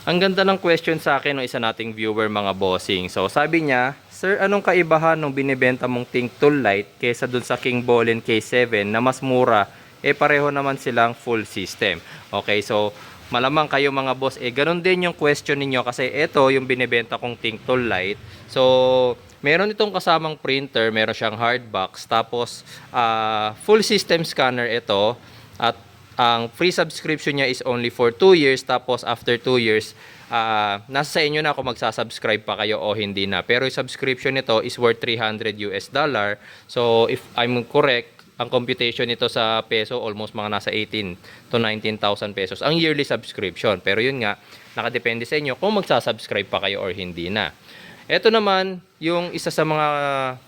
Ang ganda ng question sa akin ng isa nating viewer mga bossing. So sabi niya, Sir, anong kaibahan nung binibenta mong Think Tool Lite kesa dun sa King Bolin K7 na mas mura? Pareho naman silang full system. Okay, so malamang kayo mga boss, ganun din yung question ninyo kasi ito yung binibenta kong Think Tool Lite. So meron itong kasamang printer, meron siyang hard box, tapos full system scanner ito, at ang free subscription niya is only for 2 years. Tapos after 2 years, nasa sa inyo na kung magsasubscribe pa kayo o hindi na. Pero yung subscription nito is worth $300. So if I'm correct, ang computation nito sa peso almost mga nasa 18 to 19,000 pesos ang yearly subscription. Pero yun nga, nakadepende sa inyo kung magsasubscribe pa kayo or hindi na. Ito naman yung isa sa mga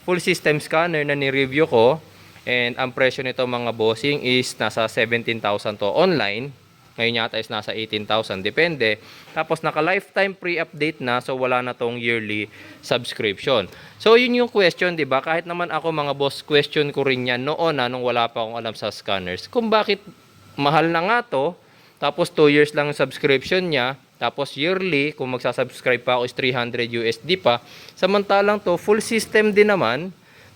full system scanner na ni-review ko. And ang presyo nito mga bossing is nasa 17,000 to online. Ngayon yata is nasa 18,000, depende. Tapos naka lifetime pre-update na, so wala na tong yearly subscription. So yun yung question, 'di ba? Kahit naman ako mga boss, question ko rin yan noon nung wala pa akong alam sa scanners. Kung bakit mahal na nga to, tapos 2 years lang yung subscription niya, tapos yearly kung magsasubscribe pa ako is $300 pa. Samantalang to full system din naman.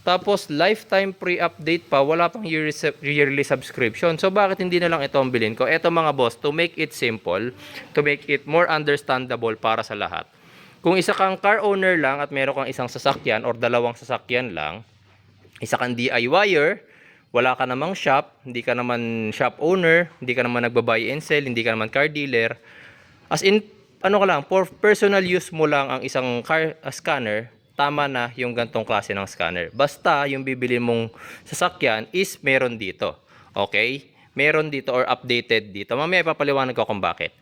Tapos lifetime pre-update pa, wala pang yearly subscription. So bakit hindi na lang ito ang bilhin ko? Ito mga boss, to make it simple, to make it more understandable para sa lahat. Kung isa kang car owner lang at meron kang isang sasakyan or dalawang sasakyan lang, isa kang DIYer, wala ka namang shop, hindi ka naman shop owner, hindi ka naman nagba-buy and sell, hindi ka naman car dealer. As in, ano ka lang, for personal use mo lang ang isang car scanner, tama na yung gantong klase ng scanner. Basta yung bibili mong sasakyan is meron dito. Okay? Meron dito or updated dito. Mamaya ipapaliwanag ko kung bakit.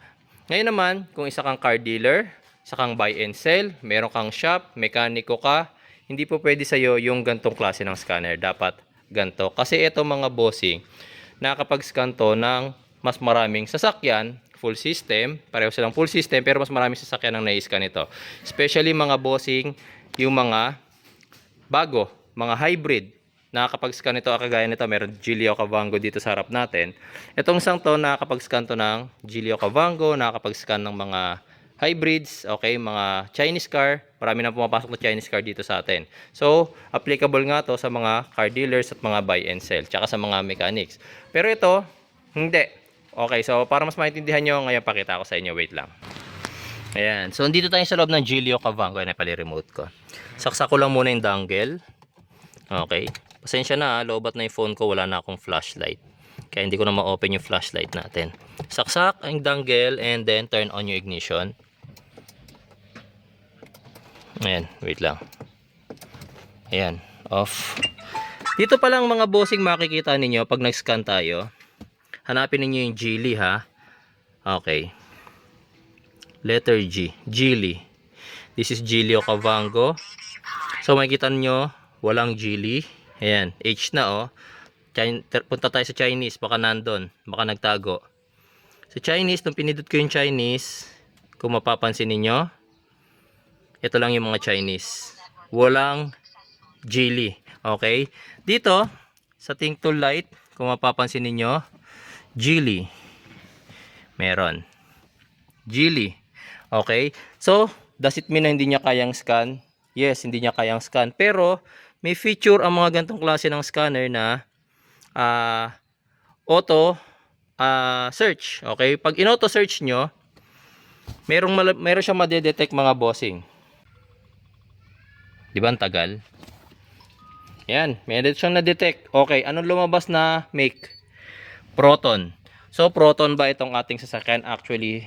Ngayon naman, kung isa kang car dealer, isa kang buy and sell, meron kang shop, mekaniko ka, hindi po pwede sa'yo yung gantong klase ng scanner. Dapat ganto. Kasi ito mga bossing, nakapag-scan to ng mas maraming sasakyan, full system, pareho silang full system, pero mas maraming sasakyan ang nai-scan ito. Especially mga bossing, yung mga bago, mga hybrid, nakakapag-scan ito, kagaya nito, meron Geely Okavango dito sa harap natin. Itong isang to, nakakapag-scan to ng Geely Okavango, nakakapag-scan ng mga hybrids, okay, mga Chinese car, marami na pumapasok na Chinese car dito sa atin. So, applicable nga to sa mga car dealers at mga buy and sell, tsaka sa mga mechanics. Pero ito, hindi. Okay, so para mas maintindihan nyo, ngayon pakita ko sa inyo, wait lang. Ayan. So, dito tayo sa loob ng Geely Okavango. Ayan, pala remote ko. Saksak ko lang muna yung dongle. Okay. Pasensya na, lobat na yung phone ko. Wala na akong flashlight. Kaya hindi ko na ma-open yung flashlight natin. Saksak ang dongle and then turn on yung ignition. Ayan, wait lang. Ayan, off. Dito pa lang mga bossing makikita ninyo pag nag-scan tayo. Hanapin ninyo yung Geely ha. Okay. Letter G, Geely. This is Geely Okavango. So makikita nyo, walang Geely. Ayan, H na punta tayo sa Chinese, baka nandun, baka nagtago. Sa Chinese, nung pinindot ko yung Chinese, kung mapapansin ninyo, ito lang yung mga Chinese. Walang Geely. Okay? Dito, sa Think Tool Lite, kung mapapansin ninyo, Geely. Meron. Geely. Okay? So, does it mean na hindi niya kayang scan? Yes, hindi niya kayang scan. Pero, may feature ang mga gantong klase ng scanner na auto search. Okay? Pag in-auto search nyo, meron siyang madedetect mga bossing. Di ba ang tagal? Yan, meron siyang na-detect. Okay, anong lumabas na make? Proton. So, Proton ba itong ating sasakyan? Actually,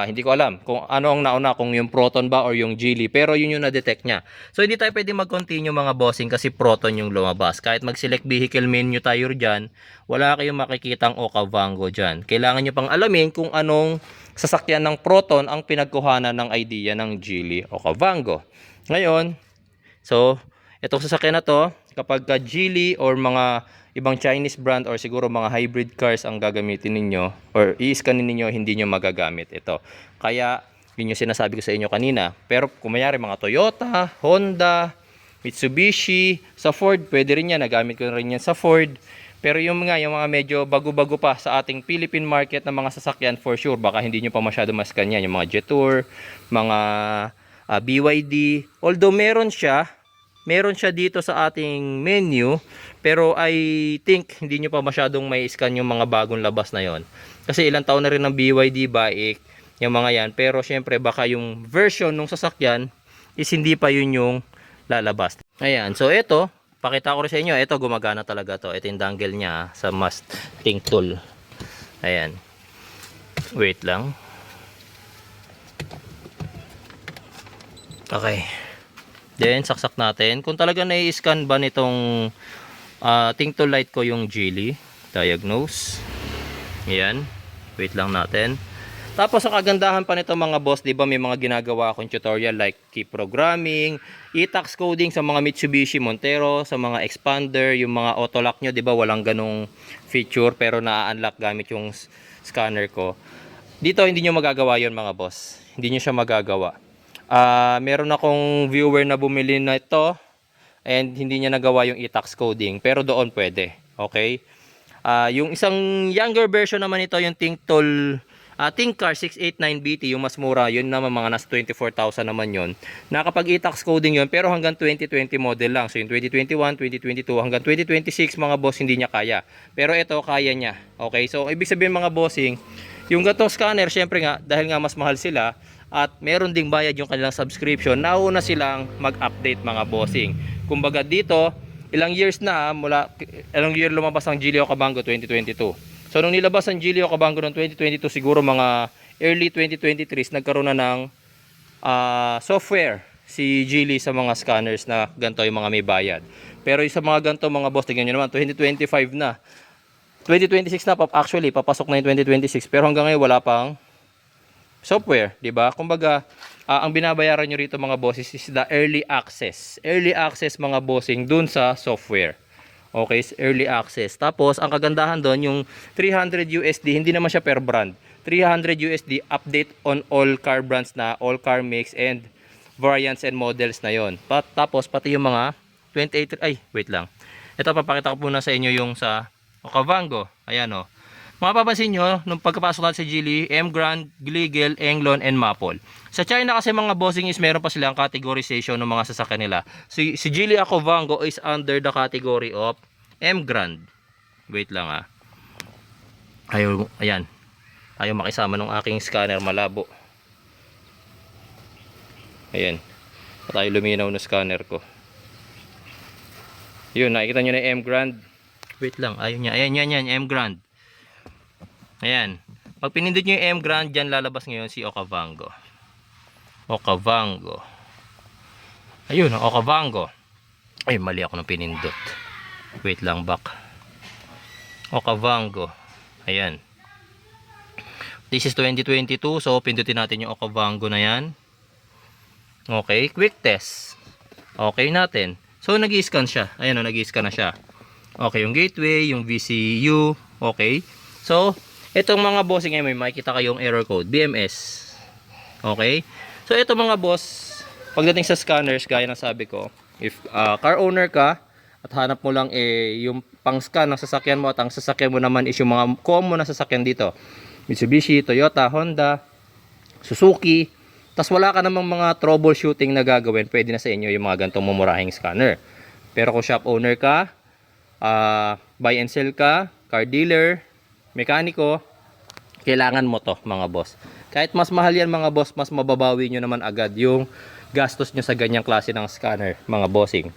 hindi ko alam kung ano ang nauna, kung yung Proton ba or yung Geely, pero yun yung na-detect niya. So hindi tayo pwede mag-continue mga bossing kasi Proton yung lumabas. Kahit mag-select vehicle menu tayo dyan, wala kayong makikitang Okavango dyan. Kailangan nyo pang alamin kung anong sasakyan ng Proton ang pinagkuhanan ng idea ng Geely Okavango. Ngayon, so itong sasakyan na to, kapag Geely or mga ibang Chinese brand or siguro mga hybrid cars ang gagamitin ninyo or i-scanin ninyo, hindi nyo magagamit ito. Kaya yun yung sinasabi ko sa inyo kanina. Pero kung mayari mga Toyota, Honda, Mitsubishi, sa Ford, pwede rin yan. Nagamit ko rin yan sa Ford. Pero yung mga medyo bago-bago pa sa ating Philippine market na mga sasakyan, for sure, baka hindi nyo pa masyado maskan yan. Yung mga Jetour, mga BYD. Although meron siya dito sa ating menu, pero I think hindi nyo pa masyadong may scan yung mga bagong labas na yon. Kasi ilang taon na rin ng BYD bike, yung mga yan. Pero syempre baka yung version ng sasakyan is hindi pa yun yung lalabas. Ayan, so ito, pakita ko rin sa inyo, ito gumagana talaga to. Ito yung dangle niya sa masting tool. Ayan. Wait lang. Okay. Then saksak natin. Kung talaga nai-scan ba nitong ting tool light ko yung Geely, diagnose. Ayan. Wait lang natin. Tapos ang kagandahan pa nito mga boss, 'di ba, may mga ginagawa akong tutorial like key programming, e-tax coding sa mga Mitsubishi Montero, sa mga expander, yung mga auto lock nyo, 'di ba, walang ganong feature pero na-unlock gamit yung scanner ko. Dito hindi nyo magagawa 'yon mga boss. Hindi nyo siya magagawa. Meron akong viewer na bumili na ito and hindi niya nagawa yung e-tax coding, pero doon pwede. Okay? Yung isang younger version naman ito, yung Tingcar 689BT, yung mas mura, yun naman mga nasa 24,000 naman yun. Nakapag e-tax coding yun, pero hanggang 2020 model lang. So yung 2021, 2022, hanggang 2026 mga boss, hindi niya kaya. Pero ito, kaya niya. Okay, so ibig sabihin mga bossing, yung gatong scanner, syempre nga, dahil nga mas mahal sila, at meron ding bayad yung kanilang subscription, nauna silang mag-update mga bossing. Kumbaga dito, ilang years na, ilang year lumabas ang Geely Okavango 2022. So nung nilabas ang Geely Okavango noong 2022, siguro mga early 2023, nagkaroon na ng software si Geely sa mga scanners na ganito yung mga may bayad. Pero yung sa mga ganito mga boss, tingnan nyo naman, 2025 na. 2026 na, actually, papasok na yung 2026. Pero hanggang ngayon wala pang software, di ba? Kumbaga, ang binabayaran nyo rito mga bosses is the early access. Early access mga bossing dun sa software. Okay, early access. Tapos, ang kagandahan doon, yung 300 USD, hindi naman siya per brand. 300 USD update on all car brands na, all car makes and variants and models na yon. Tapos, pati yung mga 28, wait lang. Ito, papakita ko muna sa inyo yung sa Okavango. Ayan o. Mapapansin nyo, nung pagkapasok natin sa Geely, M-Grand, Gligel, Englon, and Mapol. Sa China kasi mga bossing is meron pa silang categorization ng mga sasakyan nila. Si Geely Okavango is under the category of M-Grand. Wait lang ayan. Ayaw makisama ng aking scanner, malabo. Ayan. Tayo luminaw ng scanner ko. Yun, nakikita nyo na M-Grand. Wait lang, ayaw niya. Ayan, yan, M-Grand. Ayan. Pag pinindot nyo yung M-Grand, dyan lalabas ngayon si Okavango. Okavango. Ayun, Okavango. Ay, mali ako ng pinindot. Wait lang, back. Okavango. Ayan. This is 2022, so pindutin natin yung Okavango na yan. Okay, quick test. Okay natin. So, nag-i-scan siya. Ayan o, nag-i-scan na siya. Okay, yung gateway, yung VCU. Okay. So, itong mga bossing ay may makikita kayong error code. BMS. Okay. So, ito mga boss, pagdating sa scanners, gaya ng sabi ko, if car owner ka, at hanap mo lang yung pang-scan ng sasakyan mo, at ang sasakyan mo naman is yung mga common na sasakyan dito. Mitsubishi, Toyota, Honda, Suzuki. Tas wala ka namang mga troubleshooting na gagawin, pwede na sa inyo yung mga gantong mumurahing scanner. Pero kung shop owner ka, buy and sell ka, car dealer, mekaniko, kailangan mo to mga boss. Kahit mas mahal yan mga boss, mas mababawi nyo naman agad yung gastos nyo sa ganyang klase ng scanner mga bossing.